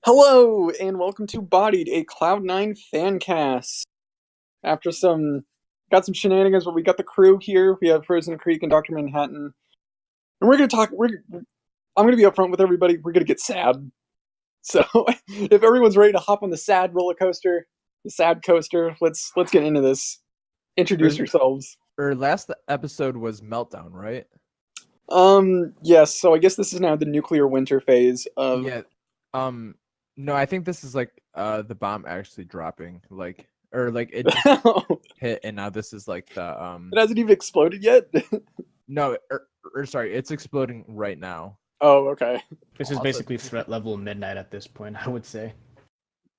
Hello, and welcome to Bodied, a Cloud9 Fancast. After got some shenanigans, but we got the crew here. We have Frozen Creek and Dr. Manhattan. And we're gonna talk, I'm gonna be upfront with everybody, we're gonna get sad. So, if everyone's ready to hop on the sad roller coaster, the sad coaster, let's get into this. Introduce Or, yourselves. or last episode was Meltdown, right? Yes, so I guess this is now the nuclear winter phase of... Yeah. Um, no, I think this is like the bomb actually dropping, like it just It hit, and now this is like the hasn't even exploded yet? no, or sorry, it's exploding right now. Oh, okay. This is Also, basically threat level midnight at this point, I would say.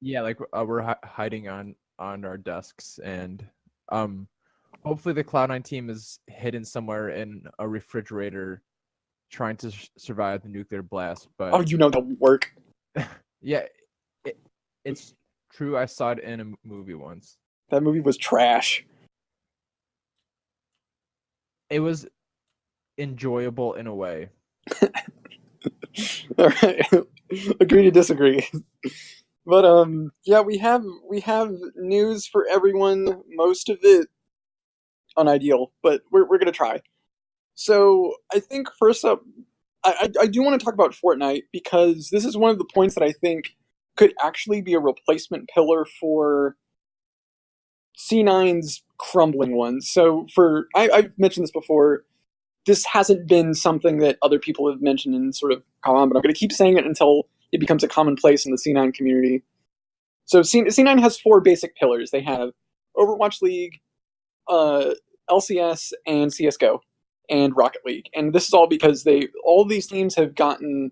yeah, like we're hiding on our desks, and hopefully the Cloud9 team is hidden somewhere in a refrigerator, trying to survive the nuclear blast. But Oh, that won't work. yeah, it's true. I saw it in a movie once. That movie was trash. It was enjoyable in a way. All right, agree to disagree. But yeah, we have news for everyone. Most of it unideal, but we're gonna try. So I think first up, I do want to talk about Fortnite because this is one of the points that I think could actually be a replacement pillar for C9's crumbling ones. So I've mentioned this before. This hasn't been something that other people have mentioned and sort of come on, but I'm going to keep saying it until it becomes a commonplace in the C9 community. So C9 has four basic pillars. They have Overwatch League, LCS, and CSGO, and Rocket League. And this is all because all of these teams have gotten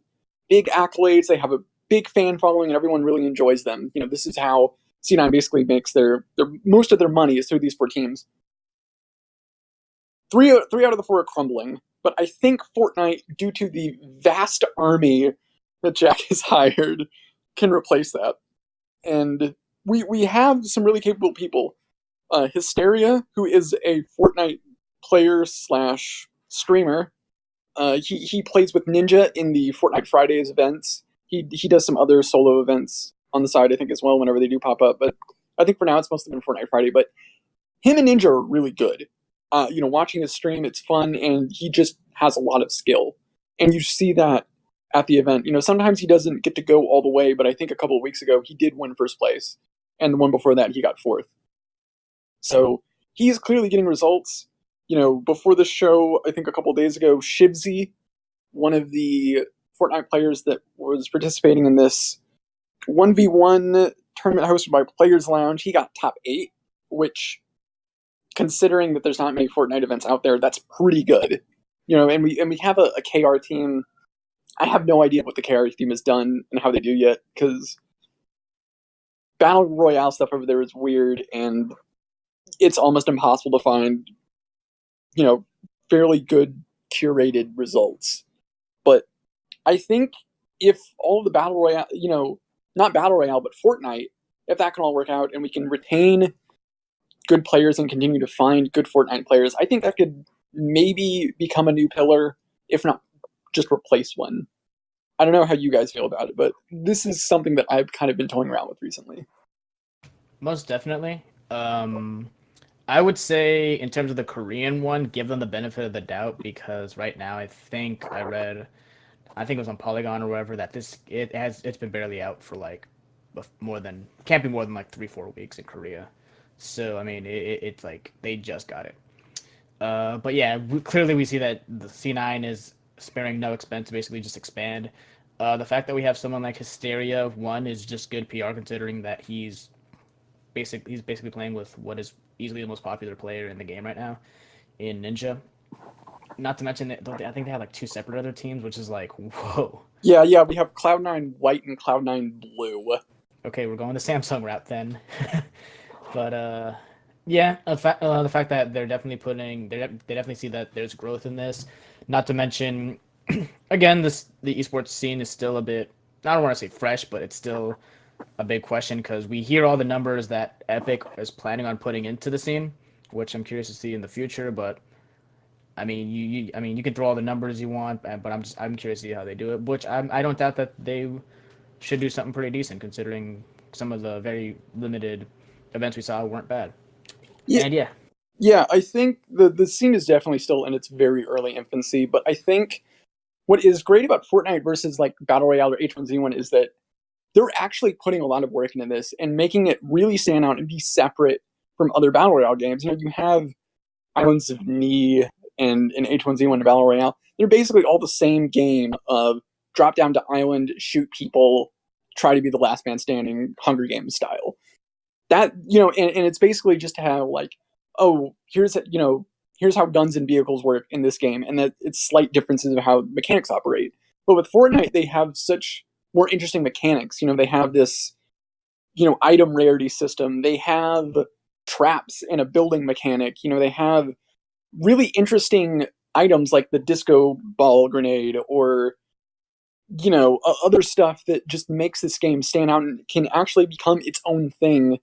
big accolades. They have a big fan following, and everyone really enjoys them. This is how C9 basically makes their most of their money is through these four teams. Three out of the four are crumbling, but I think Fortnite, due to the vast army that Jack has hired, can replace that. And we have some really capable people. Hysteria, who is a Fortnite player slash streamer. He plays with Ninja in the Fortnite Fridays events. He does some other solo events on the side, I think, as well, whenever they do pop up. But I think for now it's mostly been Fortnite Friday. But him and Ninja are really good. Watching his stream, it's fun, and he just has a lot of skill. And you see that at the event. Sometimes he doesn't get to go all the way, but I think a couple of weeks ago he did win first place, and the one before that he got fourth. So he is clearly getting results. Before the show, I think a couple of days ago, Shibzy, one of the Fortnite players that was participating in this 1v1 tournament hosted by Players Lounge, he got top 8, which, considering that there's not many Fortnite events out there, that's pretty good. And we have a KR team. I have no idea what the KR team has done and how they do yet, because Battle Royale stuff over there is weird, and it's almost impossible to find, fairly good curated results. But I think if all of the Battle Royale, not Battle Royale, but Fortnite, if that can all work out and we can retain good players and continue to find good Fortnite players, I think that could maybe become a new pillar, if not just replace one. I don't know how you guys feel about it, but this is something that I've kind of been toying around with recently. Most definitely. I would say in terms of the Korean one, give them the benefit of the doubt, because right now I think it was on Polygon or whatever, that it's been barely out for like can't be more than like 3-4 weeks in Korea. So I mean it's like they just got it. But yeah, clearly we see that the C9 is sparing no expense to basically just expand. The fact that we have someone like Hysteria one is just good PR, considering that he's basically playing with what is easily the most popular player in the game right now, in Ninja. Not to mention that I think they have like 2 separate other teams, which is like, whoa. Yeah, we have Cloud9 White and Cloud9 Blue. Okay, we're going the Samsung route then. But yeah, the fact that they're definitely they definitely see that there's growth in this. Not to mention, again, the esports scene is still a bit, I don't want to say fresh, but it's still a big question, because we hear all the numbers that Epic is planning on putting into the scene, which I'm curious to see in the future. But I mean, you can throw all the numbers you want, but I'm curious to see how they do it. Which I don't doubt that they should do something pretty decent considering some of the very limited events we saw weren't bad. Yeah, And yeah, yeah, I think the scene is definitely still in its very early infancy, but I think what is great about Fortnite versus like Battle Royale or H1Z1 is that they're actually putting a lot of work into this and making it really stand out and be separate from other Battle Royale games. You know, you have Islands of Knee and H1Z1 Battle Royale. They're basically all the same game of drop down to island, shoot people, try to be the last man standing, Hunger Games style. That, you know, and it's basically just to have like, oh, here's how guns and vehicles work in this game, and that it's slight differences of how mechanics operate. But with Fortnite, they have such more interesting mechanics. You know, they have this, you know, item rarity system. They have traps and a building mechanic. You know, they have really interesting items like the disco ball grenade or, you know, other stuff that just makes this game stand out and can actually become its own thing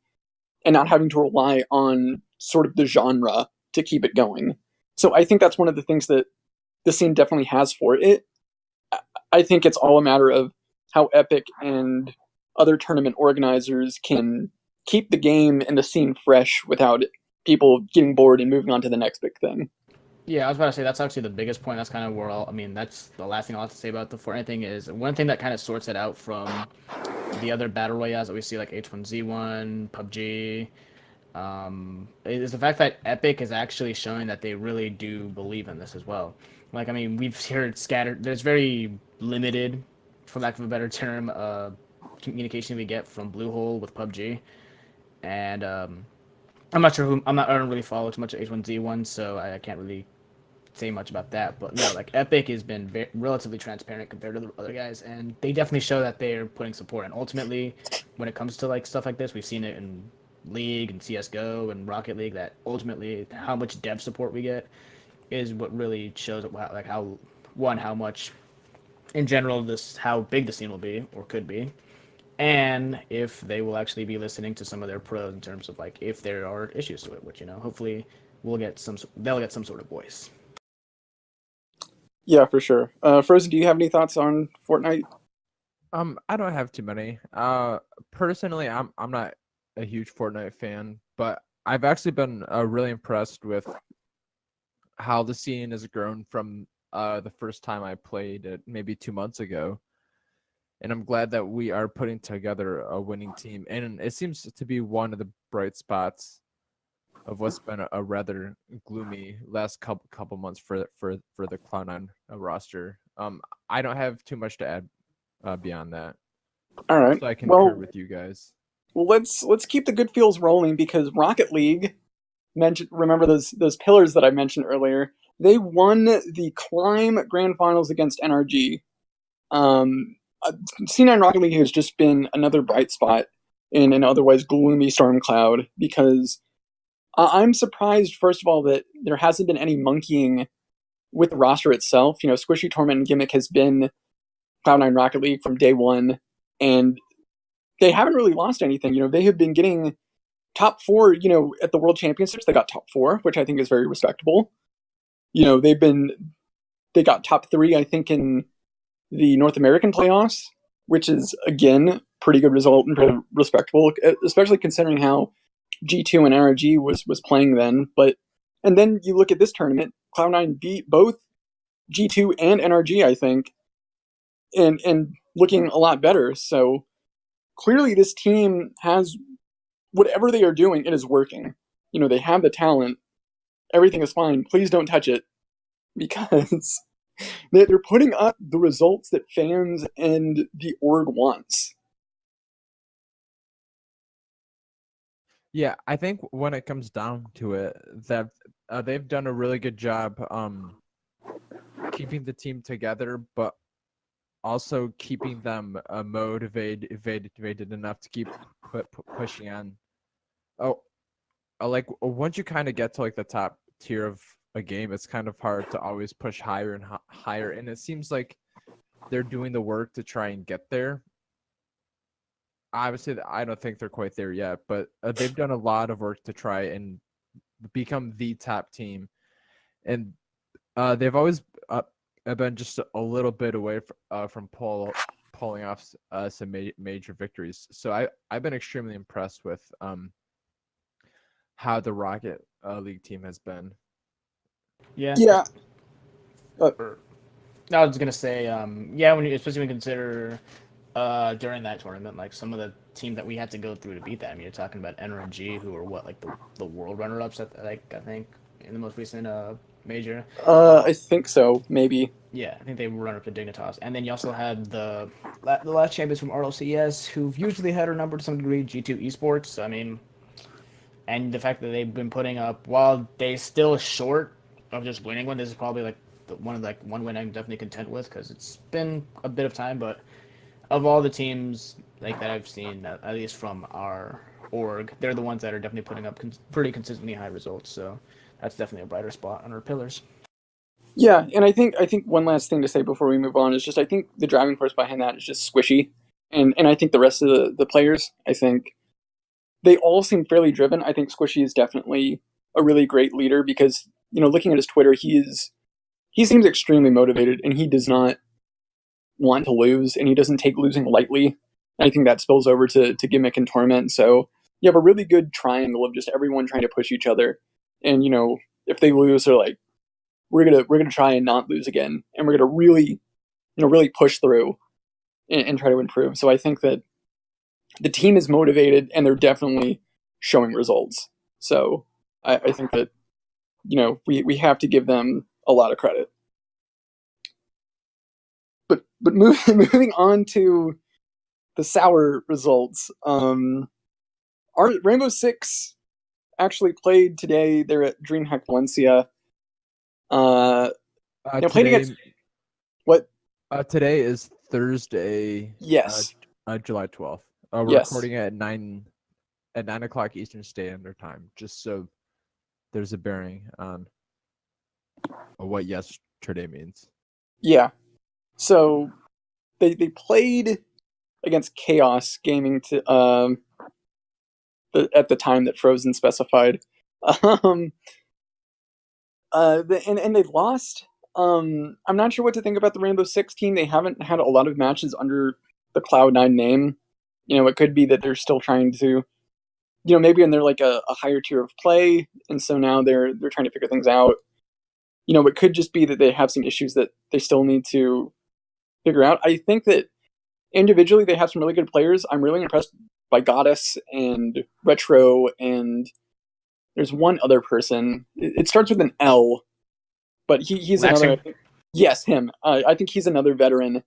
and not having to rely on sort of the genre to keep it going. So I think that's one of the things that the scene definitely has for it. I think it's all a matter of how Epic and other tournament organizers can keep the game and the scene fresh without people getting bored and moving on to the next big thing. yeah, I was about to say that's actually the biggest point. That's kind of where that's the last thing I'll have to say about the Fortnite thing is one thing that kind of sorts it out from the other battle royales that we see like H1Z1, PUBG, is the fact that Epic is actually showing that they really do believe in this as well. Like, I mean, we've heard scattered. There's very limited, for lack of a better term, communication we get from Bluehole with PUBG, and I'm not sure who. I don't really follow too much of H1Z1, so I can't really say much about that. But no, like Epic has been relatively transparent compared to the other guys, and they definitely show that they're putting support. And ultimately, when it comes to like stuff like this, we've seen it in League and CSGO and Rocket League. That ultimately, how much dev support we get is what really shows like how much in general how big the scene will be or could be, and if they will actually be listening to some of their pros in terms of like if there are issues to it, which hopefully they'll get some sort of voice. Yeah, for sure. Frozen, do you have any thoughts on Fortnite? I don't have too many. Personally, I'm not a huge Fortnite fan, but I've actually been really impressed with how the scene has grown from the first time I played it maybe 2 months ago. And I'm glad that we are putting together a winning team. And it seems to be one of the bright spots of what's been a rather gloomy last couple months for the Cloud9 roster. I don't have too much to add beyond that. All right. So I concur Well, with you guys. let's keep the good feels rolling because Rocket League remember those pillars that I mentioned earlier. They won the Climb Grand Finals against NRG. C9 Rocket League has just been another bright spot in an otherwise gloomy storm cloud because I'm surprised, first of all, that there hasn't been any monkeying with the roster itself. You know, Squishy Torment and Gimmick has been Cloud9 Rocket League from day one, and they haven't really lost anything. You know, they have been getting top four, you know, at the World Championships. They got top four, which I think is very respectable. You know, they got top three, I think, in the North American playoffs, which is, again, pretty good result and pretty respectable, especially considering how G2 and NRG was playing then. And then you look at this tournament, Cloud9 beat both G2 and NRG, I think, and looking a lot better. So clearly this team has whatever they are doing, it is working. You know, they have the talent. Everything is fine. Please don't touch it because they're putting up the results that fans and the org wants. Yeah, I think when it comes down to it, that they've done a really good job keeping the team together, but also keeping them motivated enough to keep pushing on. Oh, like once you kind of get to like the top tier of a game, it's kind of hard to always push higher and higher. And it seems like they're doing the work to try and get there. Obviously, I don't think they're quite there yet, but they've done a lot of work to try and become the top team. And they've always been just a little bit away from pulling off some major victories. So I've been extremely impressed with how the Rocket League team has been. Yeah. Yeah. I was gonna say, yeah, especially when you consider during that tournament, like some of the team that we had to go through to beat that. I mean, you're talking about NRG, who were what, like the world runner-ups at, like, I think in the most recent major. I think so, maybe. Yeah, I think they were runner-up to Dignitas, and then you also had the last champions from RLCS, who've usually had our number to some degree, G2 Esports. I mean, and the fact that they've been putting up, while they still short of just winning one, this is probably like one win I'm definitely content with because it's been a bit of time, but of all the teams like that I've seen, at least from our org, they're the ones that are definitely putting up pretty consistently high results. So that's definitely a brighter spot on our pillars. Yeah, and I think one last thing to say before we move on is just I think the driving force behind that is just Squishy, and I think the rest of the players, I think they all seem fairly driven. I think Squishy is definitely a really great leader because, you know, looking at his Twitter, he seems extremely motivated and he does not want to lose and he doesn't take losing lightly. And I think that spills over to Gimmick and Torment. So you have a really good triangle of just everyone trying to push each other. And, you know, if they lose, they're like, we're gonna try and not lose again, and we're gonna really, really push through and try to improve. So I think that the team is motivated and they're definitely showing results. So I think that, we have to give them a lot of credit. But moving on to the sour results, our Rainbow Six actually played today. They're at DreamHack Valencia. Played against what? Today is Thursday. Yes. July 12th. We're Yes. recording at 9 o'clock Eastern Standard Time, just so there's a bearing on what yesterday means. Yeah. So they played against Chaos Gaming at the time that Frozen specified. And they've lost. I'm not sure what to think about the Rainbow Six team. They haven't had a lot of matches under the Cloud9 name. It could be that they're still trying to, maybe when they're like a higher tier of play, and so now they're trying to figure things out. It could just be that they have some issues that they still need to figure out. I think that individually they have some really good players. I'm really impressed by Goddess and Retro, and there's one other person. It starts with an L, but he's Laxer. another. Yes, him. I think he's another veteran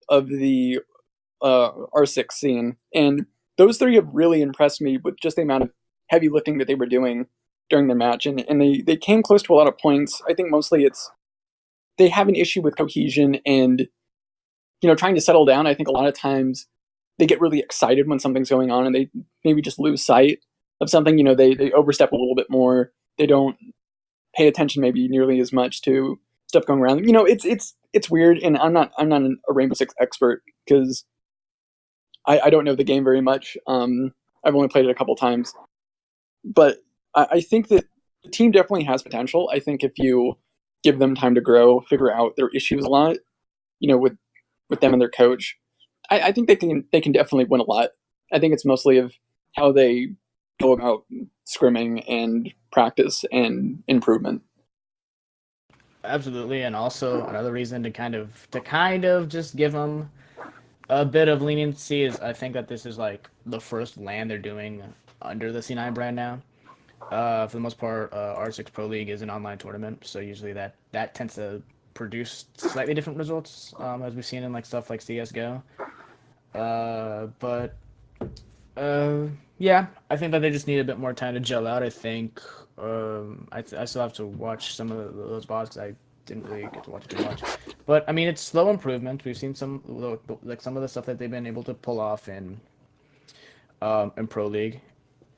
of the R6 scene, and those three have really impressed me with just the amount of heavy lifting that they were doing during their match, and they came close to a lot of points. I think mostly it's they have an issue with cohesion and trying to settle down. I think a lot of times they get really excited when something's going on and they maybe just lose sight of something. They overstep a little bit more. They don't pay attention maybe nearly as much to stuff going around. It's weird, and I'm not a Rainbow Six expert because I don't know the game very much. I've only played it a couple times, but I think that the team definitely has potential. I think if you give them time to grow, figure out their issues a lot, with them and their coach, I think they can definitely win a lot. I think it's mostly of how they go about scrimming and practice and improvement. Absolutely, and also another reason to kind of just give them a bit of leniency is I think that this is like the first LAN they're doing under the C9 brand now. For the most part, R6 Pro League is an online tournament, so usually that tends to produce slightly different results, as we've seen in like stuff like CSGO. Yeah, I think that they just need a bit more time to gel out. I think I still have to watch some of those VODs because I didn't really get to watch it too much. But I mean, it's slow improvement. We've seen some like some of the stuff that they've been able to pull off in Pro League,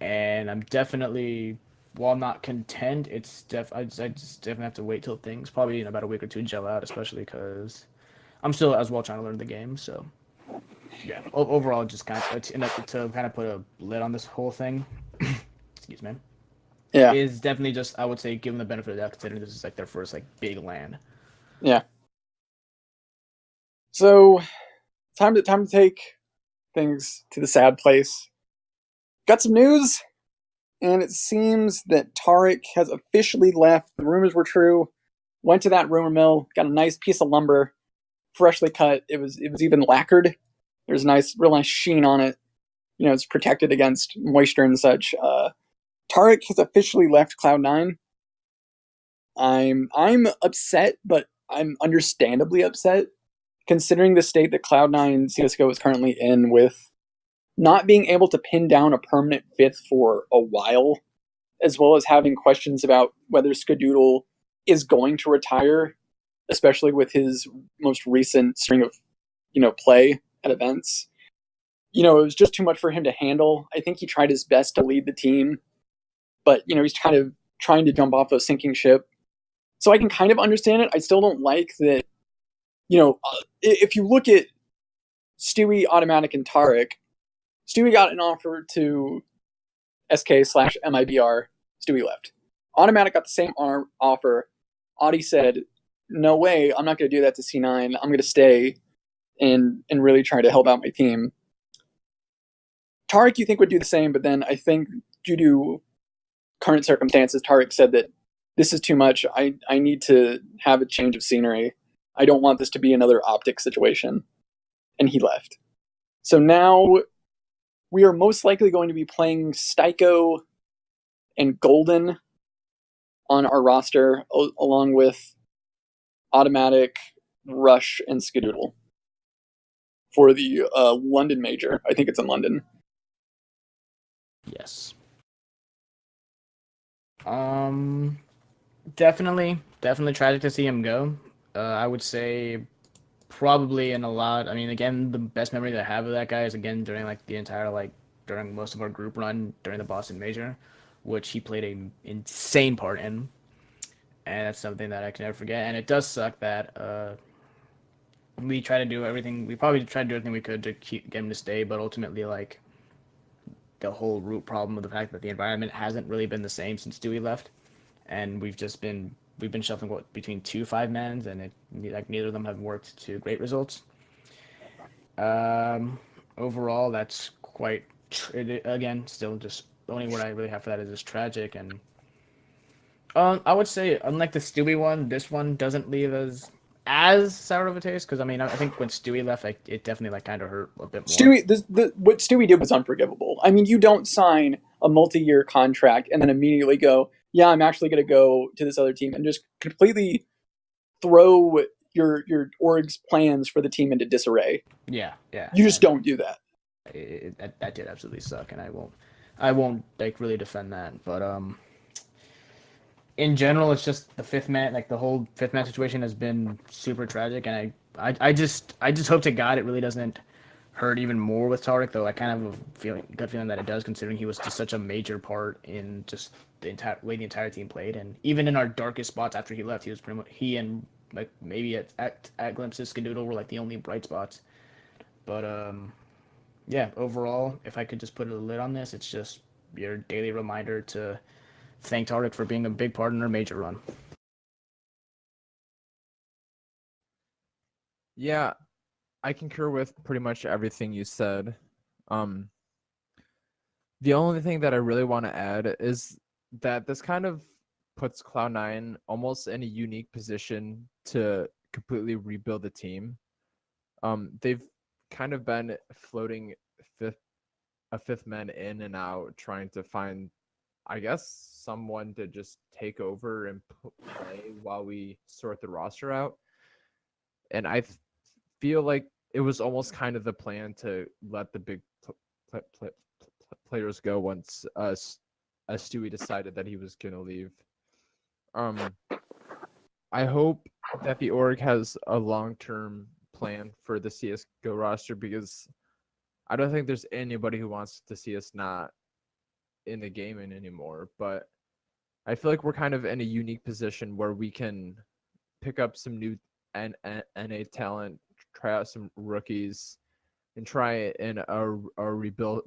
and I'm definitely, while not content, I just definitely have to wait till things probably in about a week or two gel out, especially because I'm still as well trying to learn the game. So yeah, overall, just kind of to kind of put a lid on this whole thing. Excuse me. Yeah, is definitely just, I would say, given the benefit of the doubt, considering this is like their first like big LAN. Yeah. So time to take things to the sad place. Got some news, and it seems that Tarik has officially left. The rumors were true. Went to that rumor mill, got a nice piece of lumber, freshly cut. It was even lacquered. There's real nice sheen on it. It's protected against moisture and such. Tarik has officially left Cloud9. I'm upset, but I'm understandably upset, considering the state that Cloud9 CSGO is currently in, with not being able to pin down a permanent fifth for a while, as well as having questions about whether Skadoodle is going to retire, especially with his most recent string of, play at events. It was just too much for him to handle. I think he tried his best to lead the team, but, he's kind of trying to jump off a sinking ship. So I can kind of understand it. I still don't like that, if you look at Stewie, Automatic, and Tarik, Stewie got an offer to SK/MIBR. Stewie left. Automatic got the same offer. Audi said, no way, I'm not going to do that to C9. I'm going to stay and really try to help out my team. Tarik, you think, would do the same, but then I think due to current circumstances, Tarik said that this is too much. I need to have a change of scenery. I don't want this to be another optic situation. And he left. So now we are most likely going to be playing Styko and Golden on our roster, along with Automatic, Rush, and Skadoodle for the London Major. I think it's in London. Yes. Definitely tragic to see him go. I would say probably in a lot. I mean, again, the best memory that I have of that guy is again during the entire during most of our group run during the Boston Major, which he played an insane part in, and that's something that I can never forget. And it does suck that we try to do everything. We probably tried to do everything we could to get him to stay, but ultimately the whole root problem of the fact that the environment hasn't really been the same since Dewey left, and we've been shuffling between 2 5-mans, and neither of them have worked to great results. Overall, that's quite again still just the only word I really have for that is just tragic. And I would say unlike the Stewie one, this one doesn't leave as sour of a taste, because I think when Stewie left, it definitely kind of hurt a bit more. What Stewie did was unforgivable. You don't sign a multi-year contract and then immediately go, yeah, I'm actually going to go to this other team, and just completely throw your org's plans for the team into disarray. Yeah. You just don't do that. That did absolutely suck, and I won't really defend that, but in general, it's just the fifth man, the whole fifth man situation has been super tragic, and I just hope to God it really doesn't hurt even more with Tarik, though I kind of have a gut feeling that it does, considering he was just such a major part in just the entire team played, and even in our darkest spots after he left, he was pretty much and maybe at glimpses Skadoodle were the only bright spots, but yeah, overall, if I could just put a lid on this, it's just your daily reminder to thank Tarik for being a big part in our major run. Yeah, I concur with pretty much everything you said. The only thing that I really want to add is that this kind of puts Cloud9 almost in a unique position to completely rebuild the team. They've kind of been floating a fifth man in and out, trying to find, I guess, someone to just take over and play while we sort the roster out. And I feel like it was almost kind of the plan to let the big players go once Stewie decided that he was going to leave. I hope that the org has a long-term plan for the CSGO roster, because I don't think there's anybody who wants to see us not in the game anymore. But I feel like we're kind of in a unique position where we can pick up some new NA talent, try out some rookies, and try and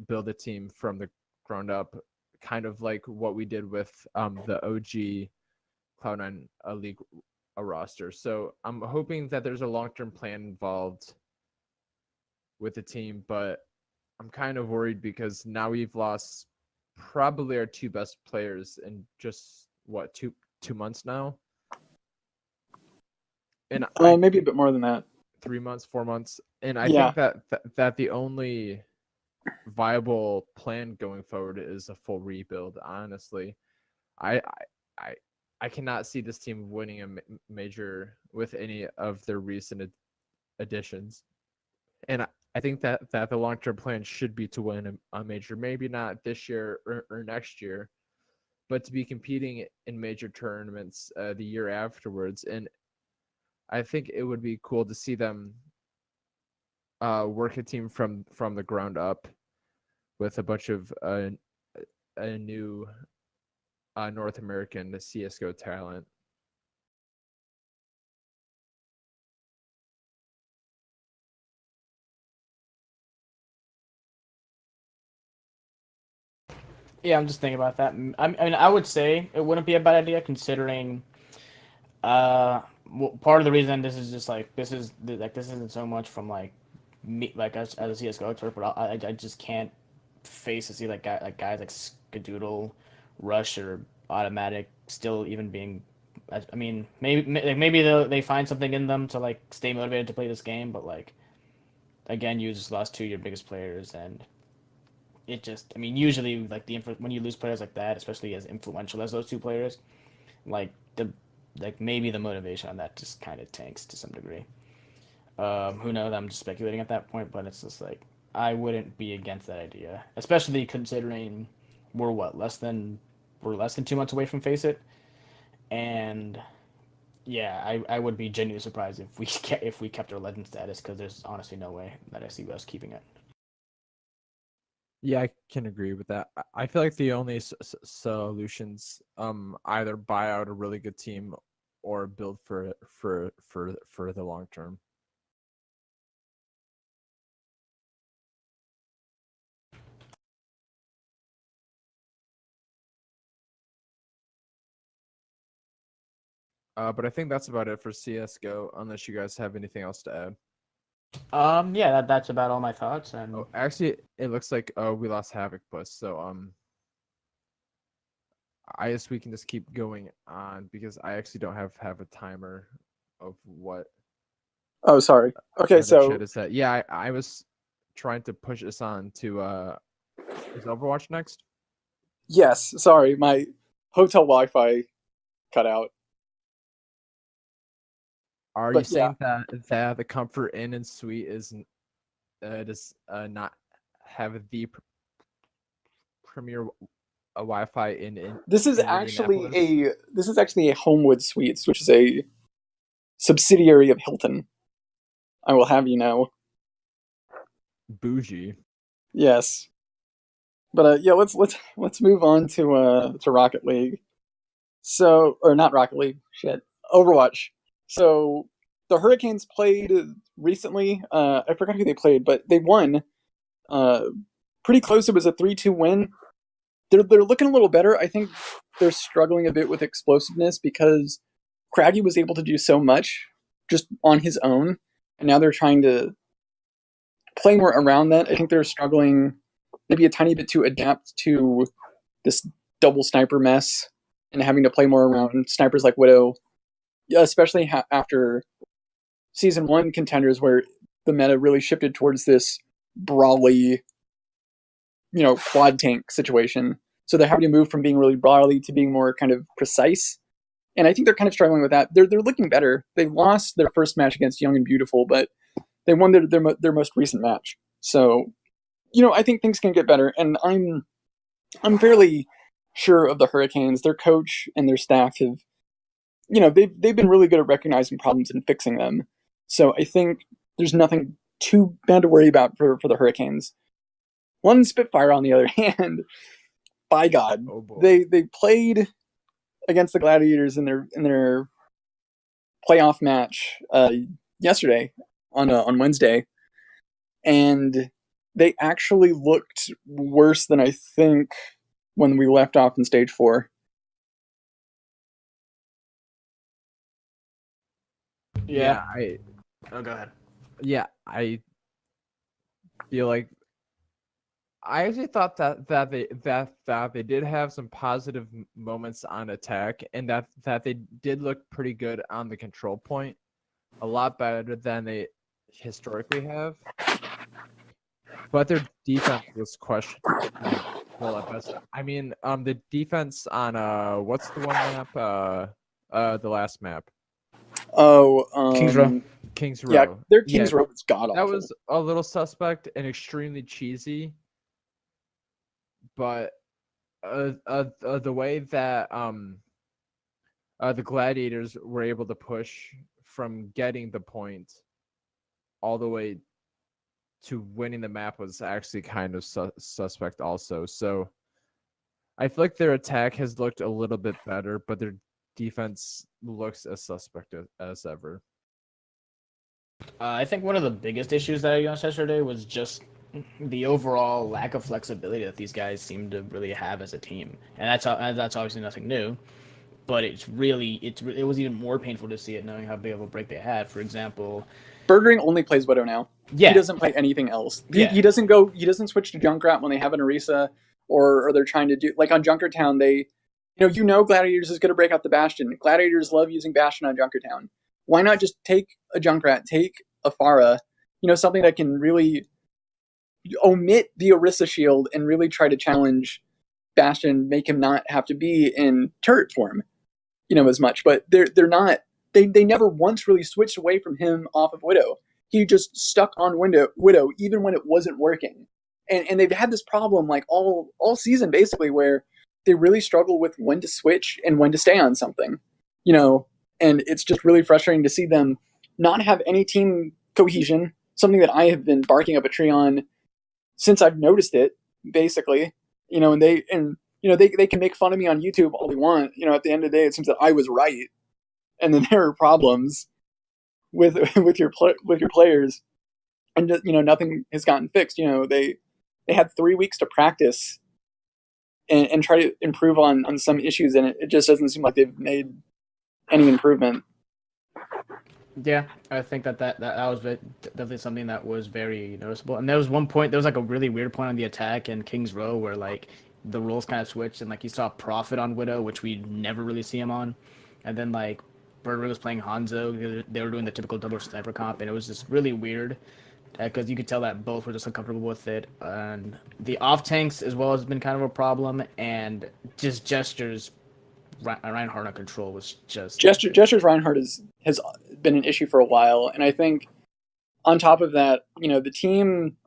build a team from the ground up, kind of like what we did with the OG Cloud9 League roster. So I'm hoping that there's a long-term plan involved with the team, but I'm kind of worried because now we've lost probably our 2 best players in just what 2 months now, and maybe a bit more than that. 3 months, 4 months, and I Yeah. think that the only viable plan going forward is a full rebuild. Honestly, I I I cannot see this team winning a major with any of their recent additions, and I think that the long-term plan should be to win a major, maybe not this year or next year, but to be competing in major tournaments the year afterwards. And I think it would be cool to see them work a team from the ground up with a bunch of a new North American CSGO talent. Yeah, I'm just thinking about that. I mean, I would say it wouldn't be a bad idea considering. Part of the reason this is just like this isn't so much from like me like as a CS:GO expert, but I just can't face to see guys like Skadoodle, Rush, or Automatic still even being. I mean, maybe they find something in them to like stay motivated to play this game, but like again, you just lost 2 of your biggest players, and it just I mean usually like when you lose players like that, especially as influential as those 2 players, like maybe the motivation on that just kind of tanks to some degree. Who knows? I'm just speculating at that point, but it's just like I wouldn't be against that idea, especially considering we're less than 2 months away from Face It, and yeah, I would be genuinely surprised if we kept our legend status because there's honestly no way that I see us keeping it. Yeah, I can agree with that. I feel like the only solutions either buy out a really good team or build for the long term. But I think that's about it for CS:GO, unless you guys have anything else to add. Yeah, that's about all my thoughts. And Oh, actually, it looks like we lost Havoc Plus, so I guess we can just keep going on because I actually don't have a timer of what. Oh, sorry. Okay, The so chat is that. Yeah, I was trying to push us on to is Overwatch next? yes, sorry, my hotel Wi-Fi cut out. Are you But yeah, saying that the Comfort Inn and Suite isn't does not have the premier Wi-Fi in this is Indianapolis? actually a Homewood Suites, which is a subsidiary of Hilton. I will have you know. Bougie. Yes. But yeah, let's move on to Rocket League. So, or not Rocket League, shit, Overwatch. So the Hurricanes played recently. I forgot who they played, but they won. Uh, Pretty close. It was a 3-2 win. They're looking a little better. I think they're struggling a bit with explosiveness because Craggy was able to do so much just on his own, and now they're trying to play more around that. I think they're struggling maybe a tiny bit to adapt to this double sniper mess and having to play more around snipers like Widow, especially after season 1 contenders where the meta really shifted towards this brawly, quad tank situation. So they're having to move from being really brawly to being more kind of precise. And I think they're kind of struggling with that. They're looking better. They lost their first match against Young and Beautiful, but they won their most recent match. So, I think things can get better. And I'm fairly sure of the Hurricanes. Their coach and their staff have, they've been really good at recognizing problems and fixing them. So I think there's nothing too bad to worry about for the Hurricanes. London Spitfire, on the other hand, by God, Oh boy. they played against the Gladiators in their playoff match yesterday on Wednesday, and they actually looked worse than I think when we left off in stage 4. yeah. I Oh, go ahead. yeah, I feel like I actually thought that they did have some positive moments on attack, and that they did look pretty good on the control point, a lot better than they historically have. But their defense was questionable at best. I mean, the defense on what's the one map? The last map. Oh, Kings Row. Kings Row. Yeah, their Kings Row was god awful. That was a little suspect and extremely cheesy. But the way that the Gladiators were able to push from getting the point all the way to winning the map was actually kind of suspect also. So I feel like their attack has looked a little bit better, but their defense looks as suspect as ever. I think one of the biggest issues that I noticed yesterday was just the overall lack of flexibility that these guys seem to really have as a team, and that's obviously nothing new. But it was even more painful to see it, knowing how big of a break they had. For example, Burgering only plays Widow now. Yeah. He doesn't play anything else. Yeah. He doesn't switch to Junkrat when they have an Orisa or they're trying to do, like on Junkertown, they, Gladiators is going to break out the Bastion. Gladiators love using Bastion on Junkertown. Why not just take a Junkrat, take a Pharah, something that can really omit the Orisa shield and really try to challenge Bastion, make him not have to be in turret form, as much. But they're not. They never once really switched away from him off of Widow. He just stuck on Widow even when it wasn't working. And they've had this problem like all season basically, where they really struggle with when to switch and when to stay on something, and it's just really frustrating to see them not have any team cohesion, something that I have been barking up a tree on since I've noticed it, basically, and they can make fun of me on YouTube all they want. At the end of the day, it seems that I was right. And then there are problems with your players, and nothing has gotten fixed. They had 3 weeks to practice and try to improve on some issues, and it just doesn't seem like they've made any improvement. Yeah, I think that was definitely something that was very noticeable. And there was like a really weird point on the attack in Kings Row where like the roles kind of switched, and like you saw Prophet on Widow, which we never really see him on, and then like Birdwig was playing Hanzo. They were doing the typical double sniper comp, and it was just really weird because you could tell that both were just uncomfortable with it. And the off tanks as well has been kind of a problem, and just gestures. Reinhardt on control was just gestures. Reinhardt has been an issue for a while, and I think on top of that, the team,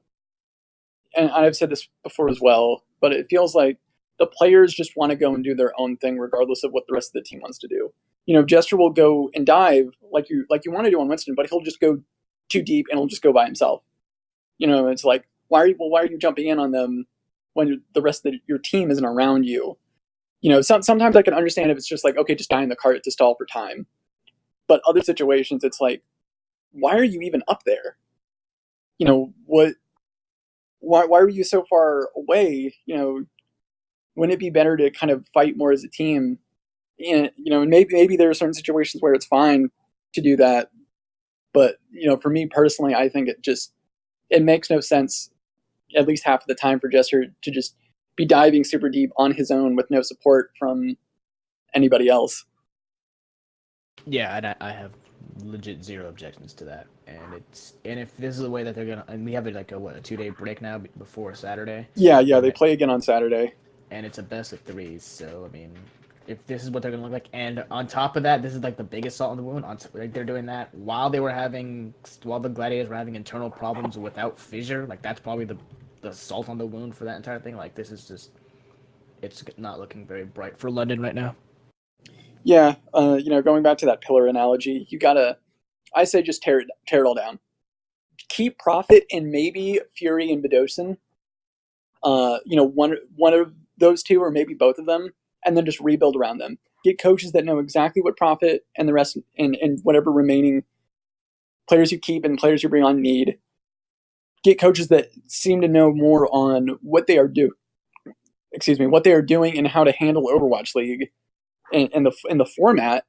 and I've said this before as well, but it feels like the players just want to go and do their own thing regardless of what the rest of the team wants to do. Gesture will go and dive like you want to do on Winston, but he'll just go too deep and he'll just go by himself. It's like, why are you jumping in on them when the rest of your team isn't around you? Sometimes I can understand if it's just like, okay, just die in the cart to stall for time. But other situations, it's like, why are you even up there? Why are you so far away? Wouldn't it be better to kind of fight more as a team? And, maybe there are certain situations where it's fine to do that. But, for me personally, I think it makes no sense, at least half of the time, for Jester to just be diving super deep on his own with no support from anybody else. Yeah, and I have legit zero objections to that. And if this is the way that they're gonna, and we have a 2-day break now before Saturday. Yeah, they play again on Saturday, and it's a best of 3. So I mean, if this is what they're gonna look like, and on top of that, this is like the biggest salt in the wound. They're doing that while the Gladiators were having internal problems without Fissure. Like that's probably the salt on the wound for that entire thing. Like this is just, it's not looking very bright for London right now. Yeah, going back to that pillar analogy, I say just tear it all down. Keep Prophet and maybe Fury and Bedosin. One of those two or maybe both of them, and then just rebuild around them. Get coaches that know exactly what Prophet and the rest and whatever remaining players you keep and players you bring on need. Get coaches that seem to know more on what they are doing and how to handle Overwatch League and the format,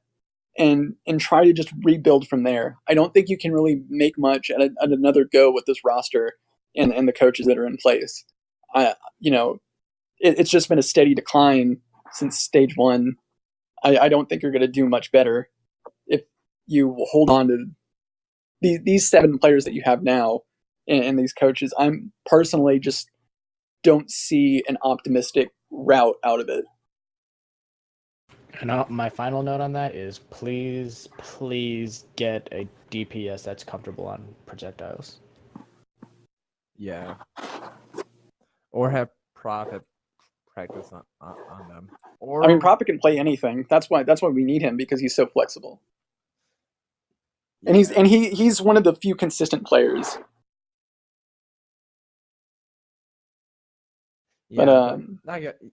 and try to just rebuild from there. I don't think you can really make much at another go with this roster and the coaches that are in place. It's just been a steady decline since stage one. I don't think you're going to do much better if you hold on to these 7 players that you have now and these coaches. I'm personally just don't see an optimistic route out of it. And my final note on that is please get a DPS that's comfortable on projectiles. Yeah. Or have Prophet practice on them. Or I mean, Prophet can play anything. That's why we need him, because he's so flexible. yeah. And he's one of the few consistent players. Yeah,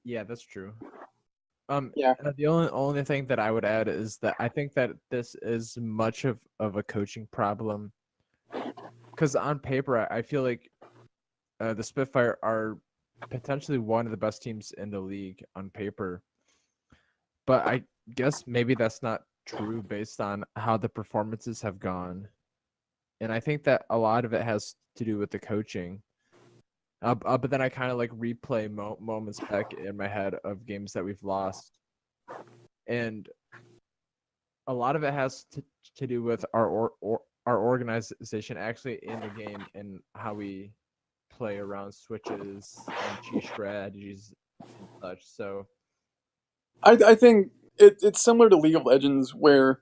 yeah, that's true. Yeah. The only thing that I would add is that I think that this is much of a coaching problem, because on paper I feel like the Spitfire are potentially one of the best teams in the league on paper, but I guess maybe that's not true based on how the performances have gone, and I think that a lot of it has to do with the coaching. But then I kind of like replay moments back in my head of games that we've lost, and a lot of it has to do with our organization actually in the game and how we play around switches and cheat strategies and such. So I think it's similar to League of Legends, where,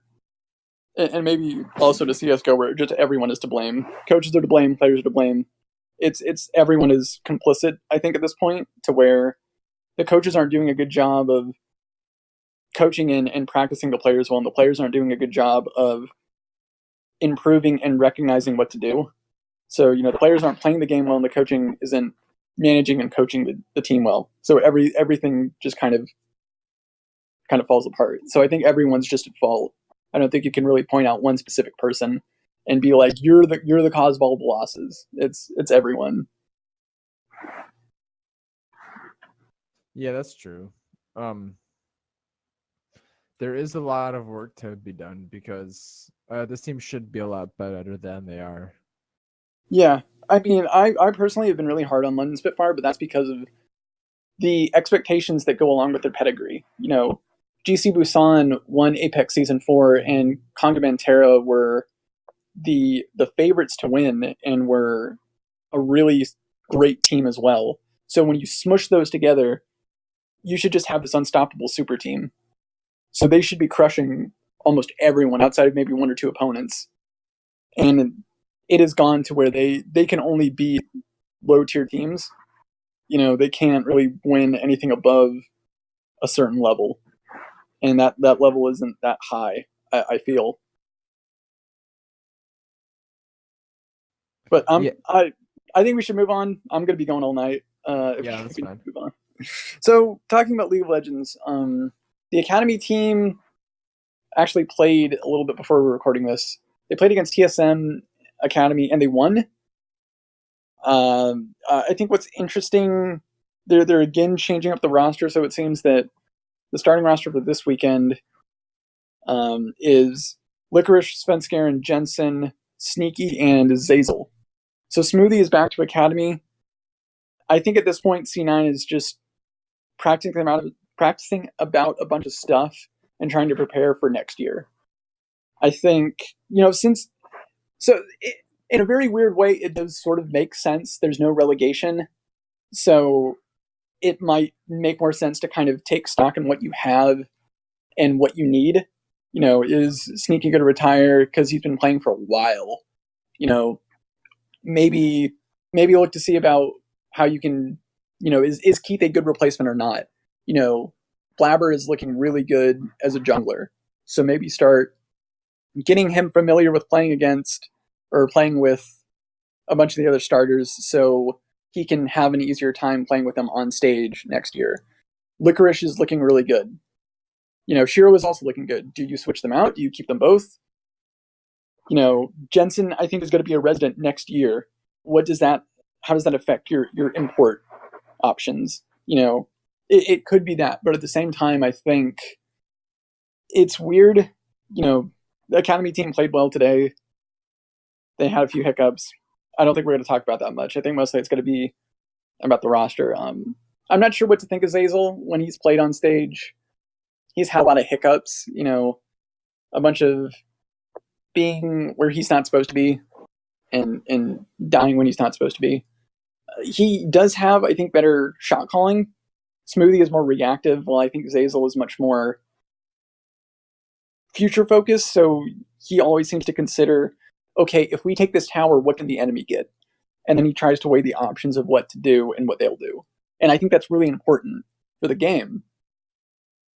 and maybe also to CSGO, where just everyone is to blame. Coaches are to blame, players are to blame. It's everyone is complicit, I think, at this point, to where the coaches aren't doing a good job of coaching and practicing the players well, and the players aren't doing a good job of improving and recognizing what to do. So, the players aren't playing the game well, and the coaching isn't managing and coaching the team well. So everything just kind of falls apart. So I think everyone's just at fault. I don't think you can really point out one specific person and be like, you're the cause of all the losses. It's everyone. yeah, that's true. There is a lot of work to be done, because this team should be a lot better than they are. Yeah, I mean, I personally have been really hard on London Spitfire, but that's because of the expectations that go along with their pedigree. GC Busan won Apex Season 4, and Conga Mantera were the favorites to win and were a really great team as well. So when you smush those together, you should just have this unstoppable super team. So they should be crushing almost everyone outside of maybe 1 or 2 opponents. And it has gone to where they can only beat low tier teams. They can't really win anything above a certain level. And that level isn't that high, I feel. But Yeah. I think we should move on. I'm going to be going all night. Yeah, that's fine. Move on. So, talking about League of Legends, the Academy team actually played a little bit before we were recording this. They played against TSM Academy, and they won. I think what's interesting, they're again changing up the roster, so it seems that the starting roster for this weekend is Licorice, Svenskeren, Jensen, Sneaky, and Zazel. So Smoothie is back to Academy. I think at this point, C9 is just practicing about a bunch of stuff and trying to prepare for next year. I think, in a very weird way, it does sort of make sense. There's no relegation. So it might make more sense to kind of take stock in what you have and what you need. Is Sneaky going to retire because he's been playing for a while? Maybe look to see about how you can, is Keith a good replacement or not? Blabber is looking really good as a jungler. So maybe start getting him familiar with playing against or playing with a bunch of the other starters so he can have an easier time playing with them on stage next year. Licorice is looking really good. Shiro is also looking good. Do you switch them out? Do you keep them both? Jensen, I think, is going to be a resident next year. How does that affect your import options? It could be that, but at the same time, I think it's weird. The Academy team played well today. They had a few hiccups, I don't think we're going to talk about that much. I think mostly it's going to be about the roster. I'm not sure what to think of Zazel when he's played on stage. He's had a lot of hiccups, a bunch of being where he's not supposed to be and dying when he's not supposed to be. He does have, I think, better shot calling. Smoothie is more reactive, while I think Zazel is much more future focused. So he always seems to consider, okay, if we take this tower, what can the enemy get? And then he tries to weigh the options of what to do and what they'll do. And I think that's really important for the game.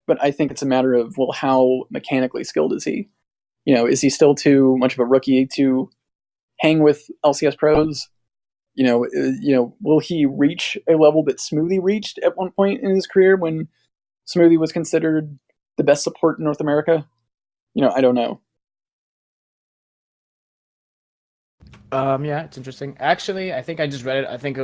But I think it's a matter of, well, how mechanically skilled is he? Is he still too much of a rookie to hang with LCS pros? Will he reach a level that Smoothie reached at one point in his career when Smoothie was considered the best support in North America? I don't know. Yeah, it's interesting. Actually, I think I just read it. I think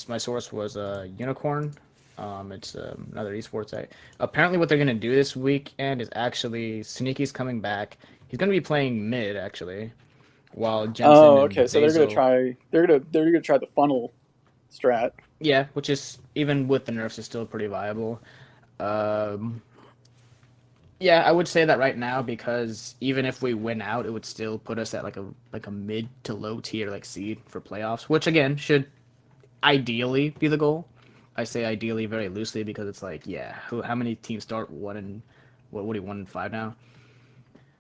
my source was Unicorn. It's another esports site. Apparently, what they're gonna do this weekend is actually Sneaky's coming back. He's gonna be playing mid actually, while Jensen. Oh, okay. And so they're gonna try. They're gonna try the funnel strat. Yeah, which is even with the nerfs is still pretty viable. Yeah, I would say that right now because even if we win out, it would still put us at like a mid to low tier like seed for playoffs, which again should ideally be the goal. I say ideally very loosely because it's like, yeah, how many teams start 1-5 now?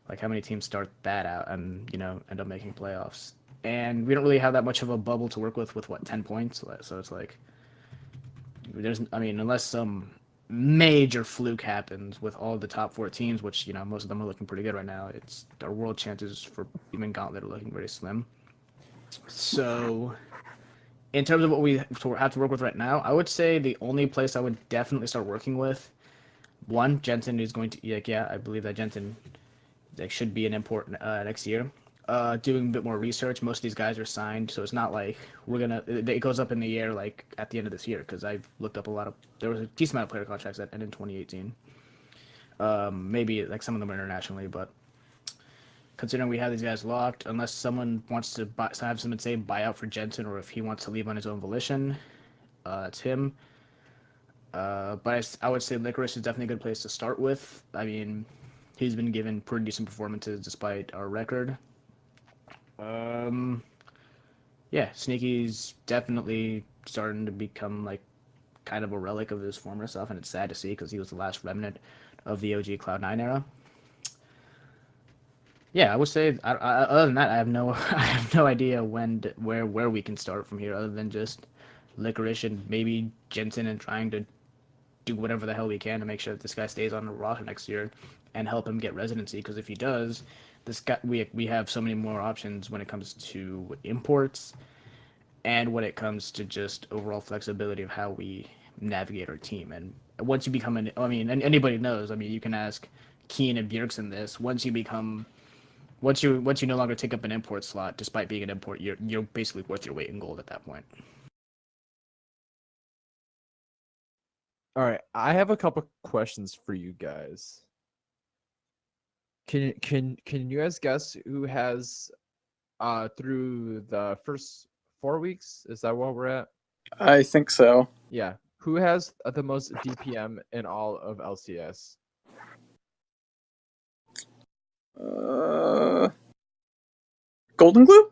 Like how many teams start that out and end up making playoffs? And we don't really have that much of a bubble to work with what 10 points. So it's like unless some major fluke happens with all the top 4 teams, which most of them are looking pretty good right now. It's our world chances for even Gauntlet are looking very slim. So, in terms of what we have to work with right now, I would say the only place I would definitely start working with, one, Jensen is going to I believe that Jensen should be an import next year. Doing a bit more research. Most of these guys are signed, so it's not like it goes up in the air like at the end of this year because I've looked up there was a decent amount of player contracts that ended in 2018. Maybe like some of them are internationally, but considering we have these guys locked, unless someone wants to have someone say buy out for Jensen or if he wants to leave on his own volition, it's him. But I would say Licorice is definitely a good place to start with. I mean, he's been given pretty decent performances despite our record. Yeah, Sneaky's definitely starting to become like kind of a relic of his former self, and it's sad to see because he was the last remnant of the OG Cloud9 era. Yeah, I would say other than that, I have no idea where we can start from here other than just Licorice and maybe Jensen and trying to do whatever the hell we can to make sure that this guy stays on the roster next year and help him get residency. Because if he does, this guy we have so many more options when it comes to imports and when it comes to just overall flexibility of how we navigate our team. And once you become anybody knows. I mean, you can ask Keen and Bjergsen this. Once you no longer take up an import slot, despite being an import, you're basically worth your weight in gold at that point. All right, I have a couple questions for you guys. Can you guys guess who has through the first 4 weeks? Is that where we're at? I think so. Yeah. Who has the most DPM in all of LCS? Golden Glue?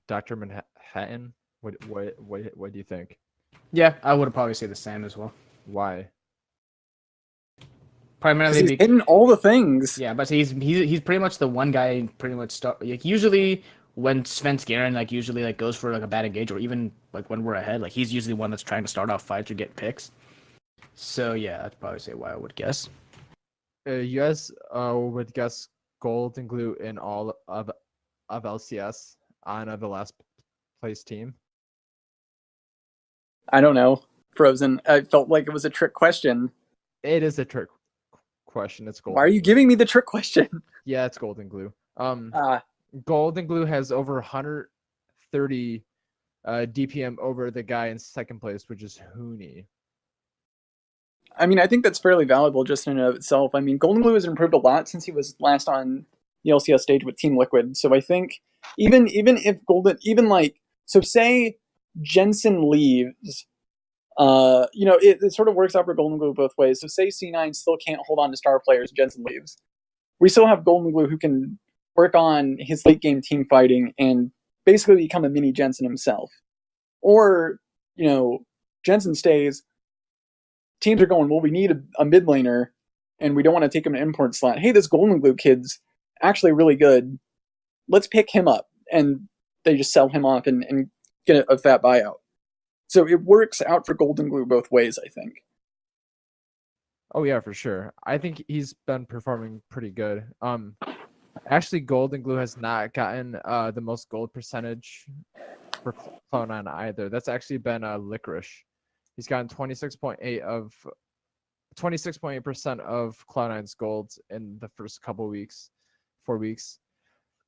Dr. Manhattan. What do you think? Yeah, I would probably say the same as well. Why? Primarily he's hitting all the things. Yeah, but he's pretty much the one guy pretty much usually when Svenskeren usually goes for a bad engage or even when we're ahead, he's usually the one that's trying to start off fights or get picks. So yeah, I'd probably say why I would guess. You guys would guess Golden Glue in all of LCS on the last place team? I don't know. Frozen. I felt like it was a trick question. It is a trick question. It's Golden. Why are you giving me the trick question? Yeah, it's Golden Glue. Golden Glue has over 130 DPM over the guy in second place, which is Hooney. I mean, I think that's fairly valuable just in and of itself. I mean, Golden Glue has improved a lot since he was last on the LCS stage with Team Liquid. So I think even if Golden, even like, so say Jensen leaves, it sort of works out for Golden Glue both ways. So say C9 still can't hold on to star players, Jensen leaves. We still have Golden Glue who can work on his late game team fighting and basically become a mini Jensen himself. Or, Jensen stays, teams are going, well, we need a mid laner, and we don't want to take him an import slot. Hey, this Golden Glue kid's actually really good. Let's pick him up. And they just sell him off and get a fat buyout. So it works out for Golden Glue both ways, I think. Oh yeah, for sure. I think he's been performing pretty good. Actually, Golden Glue has not gotten the most gold percentage for Cloud9 either. That's actually been Licorice. He's gotten 26.8% of Cloud9's golds in the first 4 weeks.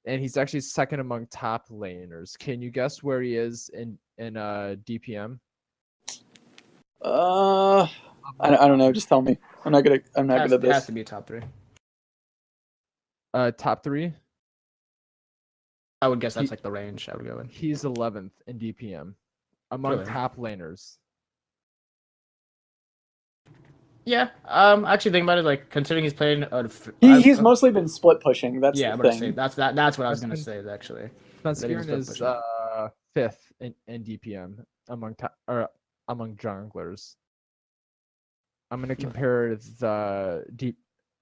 And he's actually second among top laners. Can you guess where he is in DPM? I don't know. Just tell me. I'm not good at this. Has to be top 3. Top 3. I would guess that's like the range I would go in. He's 11th in DPM among top laners. Yeah, actually thinking about it, like considering he's playing, he's mostly been split pushing. That's the thing. Say, that's what I was gonna say actually. Spencer is 5th in DPM among junglers. I'm gonna compare the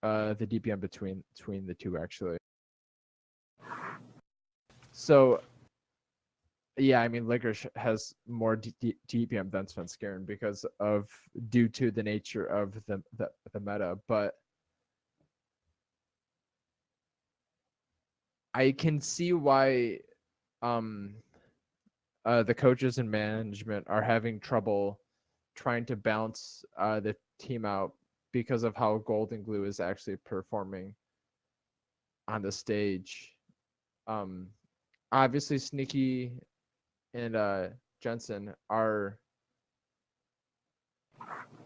DPM between the two actually. So, yeah, I mean, Licorice has more DPM than Svenskeren due to the nature of the meta, but I can see why the coaches and management are having trouble trying to balance the team out because of how Golden Glue is actually performing on the stage. Obviously, Sneaky and Jensen are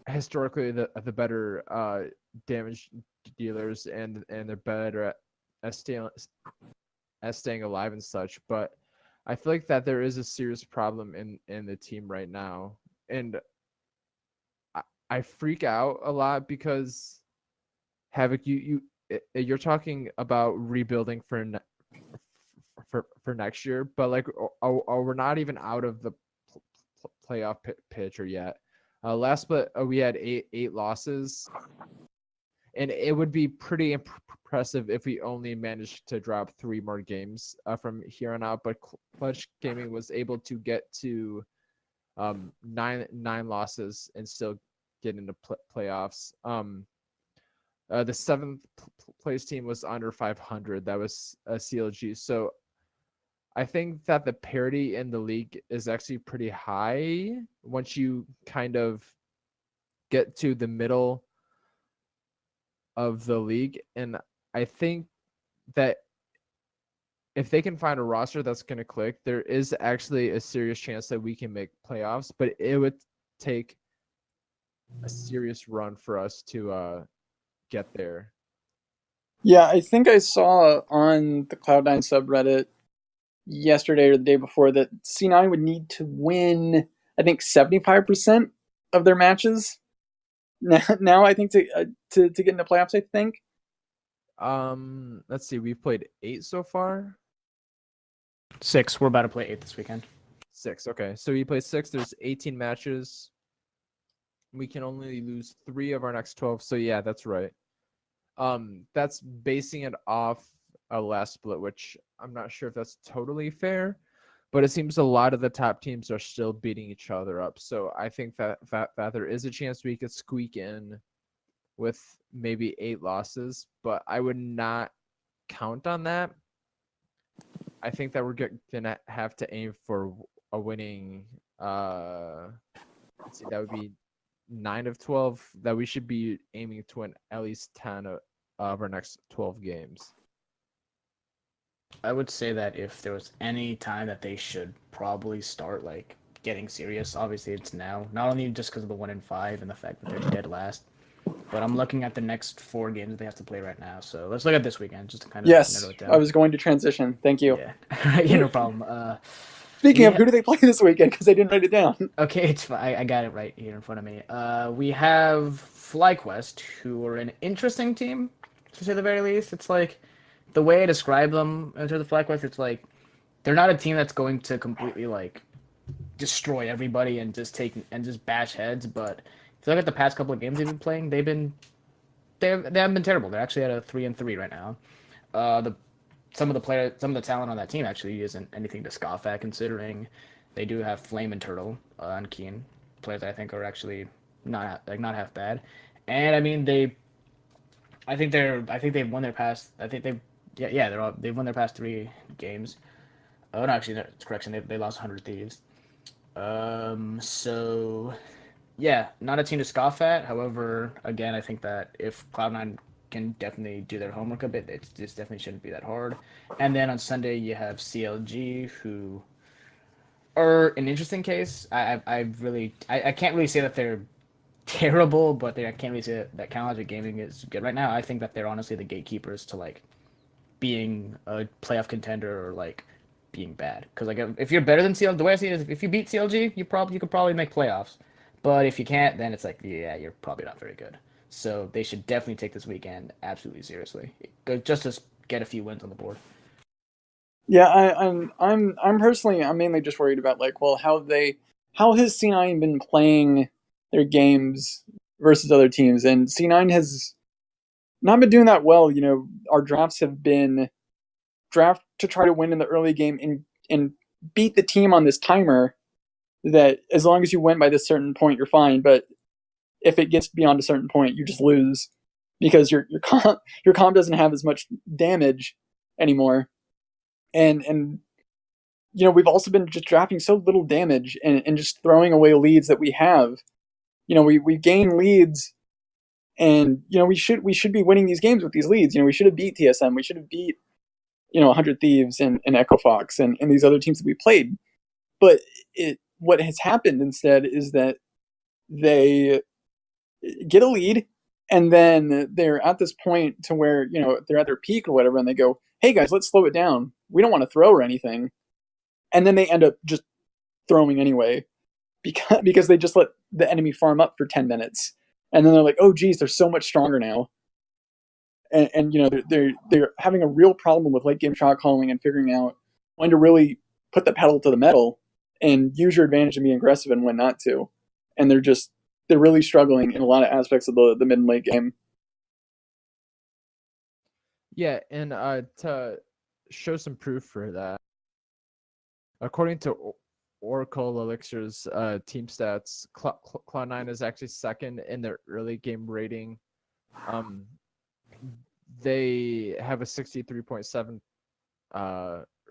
historically the better damage dealers, and they're better at staying alive and such. But I feel like that there is a serious problem in the team right now, and I freak out a lot because Havoc, you're talking about rebuilding for next year, but like we're not even out of the playoff picture yet. Last split we had eight losses, and it would be pretty impressive if we only managed to drop 3 more games from here on out. But Clutch Gaming was able to get to 9 losses and still get into playoffs. The 7th place team was under 500. That was CLG. So I think that the parity in the league is actually pretty high once you kind of get to the middle of the league. And I think that if they can find a roster that's going to click, there is actually a serious chance that we can make playoffs, but it would take a serious run for us to get there. Yeah, I think I saw on the Cloud9 subreddit yesterday or the day before that C9 would need to win, I think, 75% of their matches. Now I think to get into playoffs, I think. Let's see. We've played 8 so far. 6. We're about to play 8 this weekend. 6. Okay, so we played 6. There's 18 matches. We can only lose 3 of our next 12. So yeah, that's right. That's basing it off a last split, which I'm not sure if that's totally fair, but it seems a lot of the top teams are still beating each other up. So I think that there is a chance we could squeak in with maybe 8 losses, but I would not count on that. I think that we're gonna have to aim for a winning. Let's see, that would be 9 of 12. That we should be aiming to win at least 10 of our next 12 games. I would say that if there was any time that they should probably start like getting serious, obviously it's now. Not only just because of the 1-5 and the fact that they're dead last, But I'm looking at the next 4 games that they have to play right now. So let's look at this weekend just to kind of Yes, narrow it down. I was going to transition. Thank you. Yeah, yeah, no problem. Speaking of, who do they play this weekend? Because I didn't write it down. Okay, it's fine. I got it right here in front of me. We have FlyQuest, who are an interesting team, to say the very least. It's like the way I describe them in terms of FlyQuest. It's like they're not a team that's going to completely like destroy everybody and just bash heads. But if you look at the past couple of games they've been playing, they haven't been terrible. They're actually at a 3-3 right now. Some of the talent on that team actually isn't anything to scoff at, considering they do have Flame and Turtle and Keen, players I think are actually not half bad. And I mean I think they've won their past. I think they've won their past 3 games. Oh no, actually, that's correction. They lost 100 Thieves. So yeah, not a team to scoff at. However, again, I think that if Cloud9 can definitely do their homework a bit, it just definitely shouldn't be that hard. And then on Sunday you have CLG, who are an interesting case. I can't really say that they're terrible, but I can't really say that Logic Gaming is good right now. I think that they're honestly the gatekeepers to like being a playoff contender or like being bad. Because like if you're better than CLG, the way I see it is if you beat CLG, you could probably make playoffs. But if you can't, then it's like yeah, you're probably not very good. So they should definitely take this weekend absolutely seriously, just to get a few wins on the board. Yeah, I'm personally I'm mainly just worried about like, well, how has C9 been playing their games versus other teams, and C9 has not been doing that well. You know, our drafts have been draft to try to win in the early game and beat the team on this timer that as long as you win by this certain point, you're fine. But if it gets beyond a certain point, you just lose because your comp doesn't have as much damage anymore. And you know, we've also been just drafting so little damage and just throwing away leads that we have. You know, we gain leads, and you know we should be winning these games with these leads. You know, we should have beat TSM, we should have beat 100 Thieves and Echo Fox and these other teams that we played. But what has happened instead is that they get a lead, and then they're at this point to where they're at their peak or whatever, and they go, "Hey guys, let's slow it down. We don't want to throw or anything," and then they end up just throwing anyway because they just let the enemy farm up for 10 minutes, and then they're like, "Oh geez, they're so much stronger now." And they're having a real problem with late game shot calling and figuring out when to really put the pedal to the metal and use your advantage and be aggressive and when not to. And they're really struggling in a lot of aspects of the mid and late game. Yeah, and to show some proof for that, according to Oracle Elixir's team stats, Cloud9 is actually second in their early game rating. They have a 63.7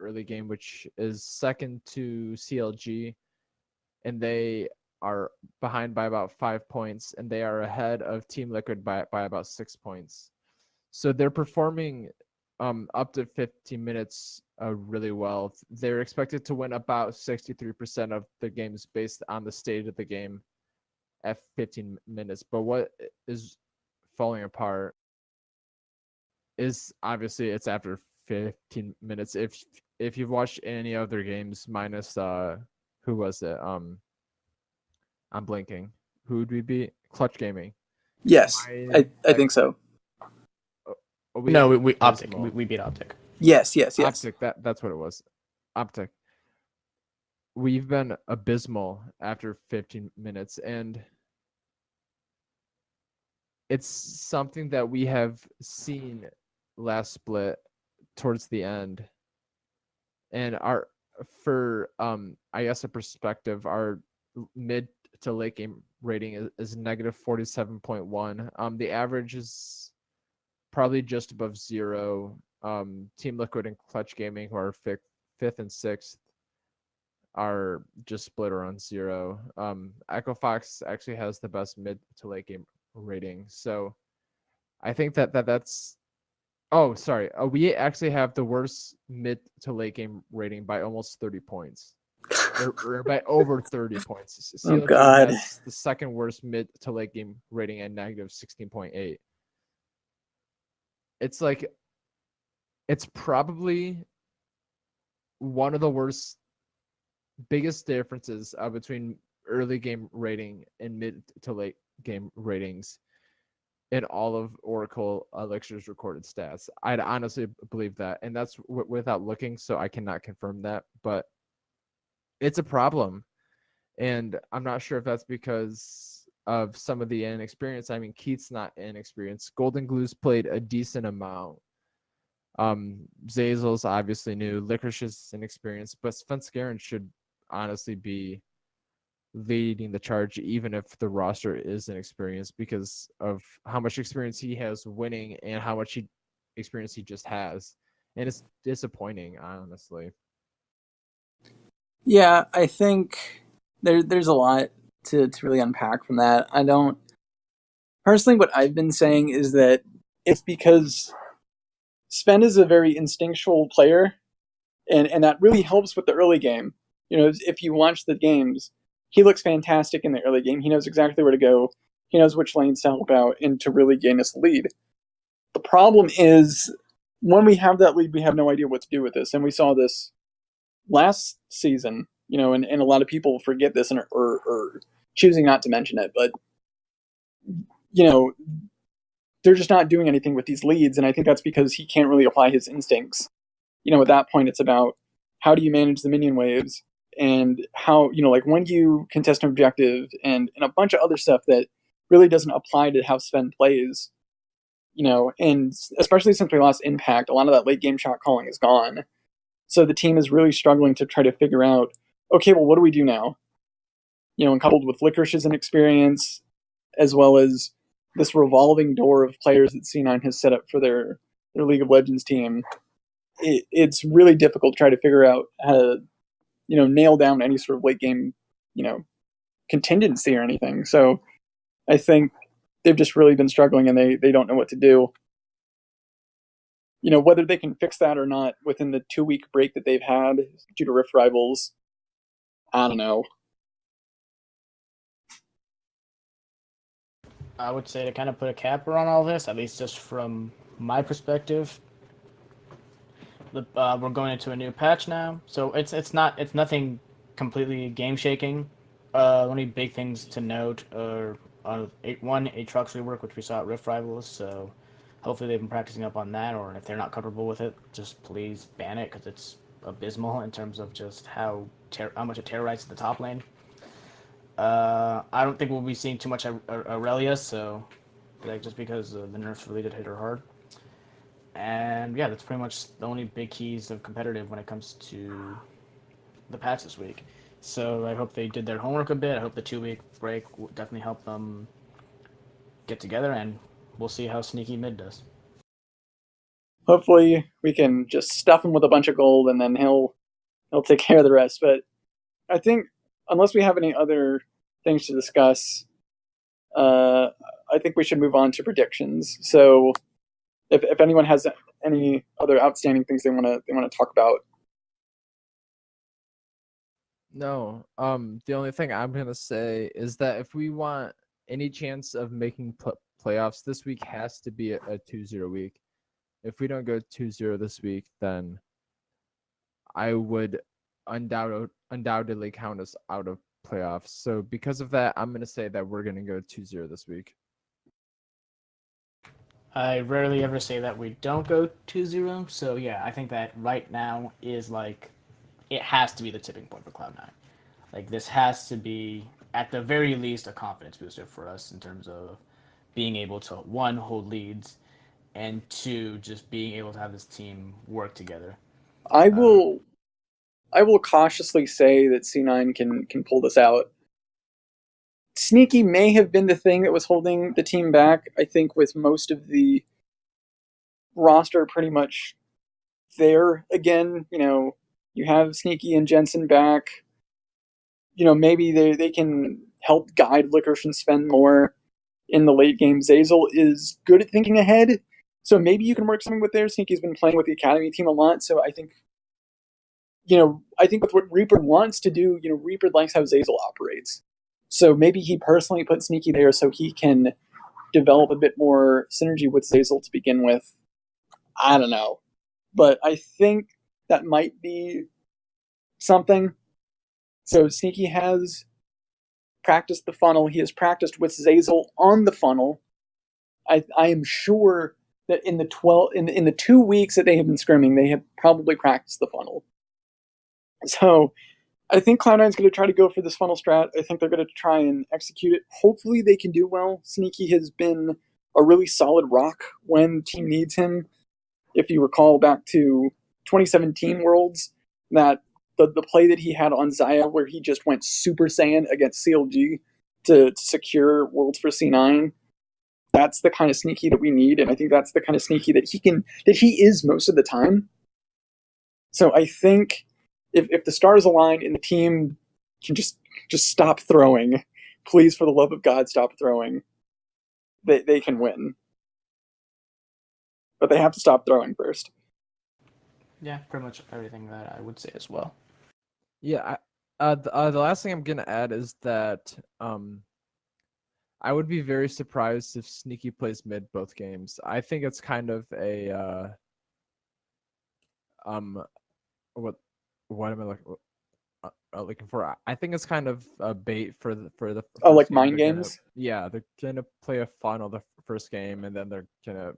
early game, which is second to CLG, and they are behind by about 5 points, and they are ahead of Team Liquid by about 6 points. So they're performing up to 15 minutes really well. They're expected to win about 63% of the games based on the state of the game at 15 minutes. But what is falling apart is obviously it's after 15 minutes. If you've watched any of their games, minus who was it? I'm blanking. Who would we beat? Clutch Gaming. Yes, I think so. We Optic. We beat Optic. Yes. Optic. That's what it was. Optic. We've been abysmal after 15 minutes, and it's something that we have seen last split towards the end. And I guess a perspective, our mid to late game rating is negative 47.1. The average is probably just above 0. Team Liquid and Clutch Gaming, who are fifth and sixth, are just split around 0. Echo Fox actually has the best mid to late game rating. So I think that's oh, sorry. We actually have the worst mid to late game rating by almost 30 points. or by over 30 points. Oh, CLG God. has the second worst mid to late game rating at negative 16.8. It's like, it's probably one of the biggest differences between early game rating and mid to late game ratings in all of Oracle Elixir's recorded stats. I'd honestly believe that, and that's without looking, so I cannot confirm that, but it's a problem. And I'm not sure if that's because of some of the inexperience. I mean, Keith's not inexperienced. Golden Glue's played a decent amount. Zazel's obviously new. Licorice is inexperienced, but Svenskeren should honestly be leading the charge, even if the roster is inexperienced, because of how much experience he has winning and how much experience he just has. And it's disappointing, honestly. Yeah, I think there's a lot to really unpack from that. I don't personally. What I've been saying is that it's because Sven is a very instinctual player, and that really helps with the early game. You know, if you watch the games, he looks fantastic in the early game. He knows exactly where to go. He knows which lanes to help out and to really gain us the lead. The problem is when we have that lead, we have no idea what to do with this, and we saw this last season. You know, and a lot of people forget this or choosing not to mention it, but you know, they're just not doing anything with these leads, and I think that's because he can't really apply his instincts. You know, at that point, it's about how do you manage the minion waves and how, you know, like when you contest an objective and a bunch of other stuff that really doesn't apply to how Sven plays, you know, and especially since we lost Impact, a lot of that late game shot calling is gone. So the team is really struggling to try to figure out, okay, well, what do we do now? You know, and coupled with Licorice's inexperience, as well as this revolving door of players that C9 has set up for their League of Legends team, it's really difficult to try to figure out how to, you know, nail down any sort of late game, you know, contingency or anything. So I think they've just really been struggling and they don't know what to do. You know, whether they can fix that or not within the 2-week break that they've had due to Rift Rivals, I don't know. I would say to kind of put a capper on all this, at least just from my perspective, we're going into a new patch now, so it's nothing completely game shaking. Only big things to note are Aatrox rework, which we saw at Rift Rivals. So hopefully they've been practicing up on that, or if they're not comfortable with it, just please ban it because it's abysmal in terms of just how much it terrorizes the top lane. I don't think we'll be seeing too much Aurelia, so like just because the nerfs really did hit her hard. And yeah, that's pretty much the only big keys of competitive when it comes to the patch this week. So I hope they did their homework a bit. I hope the 2-week break will definitely help them get together, and we'll see how Sneaky Mid does. Hopefully we can just stuff him with a bunch of gold and then he'll take care of the rest. But I think unless we have any other things to discuss, I think we should move on to predictions. So if anyone has any other outstanding things they want to talk about. No. The only thing I'm gonna say is that if we want any chance of making playoffs, this week has to be a 2-0 week. If we don't go 2-0 this week, then I would undoubtedly count us out of playoffs. So because of that, I'm gonna say that we're gonna go 2-0 this week. I rarely ever say that we don't go 2-0. So yeah, I think that right now is like, it has to be the tipping point for Cloud9. Like this has to be at the very least a confidence booster for us in terms of being able to, one, hold leads, and two, just being able to have this team work together. I will cautiously say that C9 can pull this out. Sneaky may have been the thing that was holding the team back. I think with most of the roster pretty much there again, you know, you have Sneaky and Jensen back. You know, maybe they can help guide Licorice and Sven more in the late game. Zazel is good at thinking ahead, so maybe you can work something with there. Sneaky's been playing with the academy team a lot, so I think, I think with what Reaper wants to do, Reaper likes how Zazel operates. So maybe he personally put Sneaky there so he can develop a bit more synergy with Zazel to begin with. I don't know. But I think that might be something. So Sneaky has practiced the funnel. He has practiced with Zazel on the funnel. I am sure that in the 2 weeks that they have been scrimming, they have probably practiced the funnel. So I think Cloud9 is going to try to go for this funnel strat. I think they're going to try and execute it. Hopefully they can do well. Sneaky has been a really solid rock when the team needs him. If you recall back to 2017 Worlds, that the play that he had on Xayah where he just went Super Saiyan against CLG to secure Worlds for C9, that's the kind of Sneaky that we need, and I think that's the kind of Sneaky that he is most of the time. So I think if the stars align and the team can just stop throwing, please, for the love of God, stop throwing, they can win. But they have to stop throwing first. Yeah, pretty much everything that I would say as well. Yeah, the last thing I'm gonna add is that I would be very surprised if Sneaky plays mid both games. I think it's kind of a what am I looking for? I think it's kind of a bait for the like mind games. They're gonna play a funnel the first game, and then they're gonna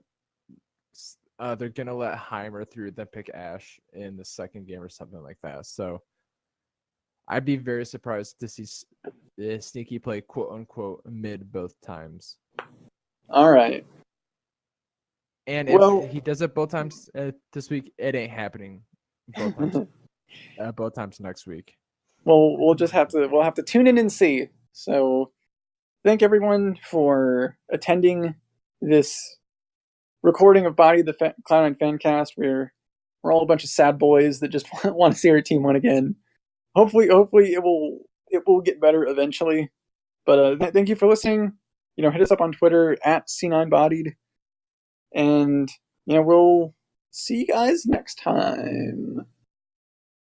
let Heimer through, then pick Ashe in the second game or something like that. So I'd be very surprised to see Sneaky play quote unquote mid both times. All right. And if he does it both times this week, it ain't happening both times. Both times next week. Well, we'll have to tune in and see. So, thank everyone for attending this recording of Bodied, the Cloud9 Fancast. We're all a bunch of sad boys that just want to see our team win again. Hopefully it will get better eventually. But thank you for listening. Hit us up on Twitter at C9Bodied, and we'll see you guys next time.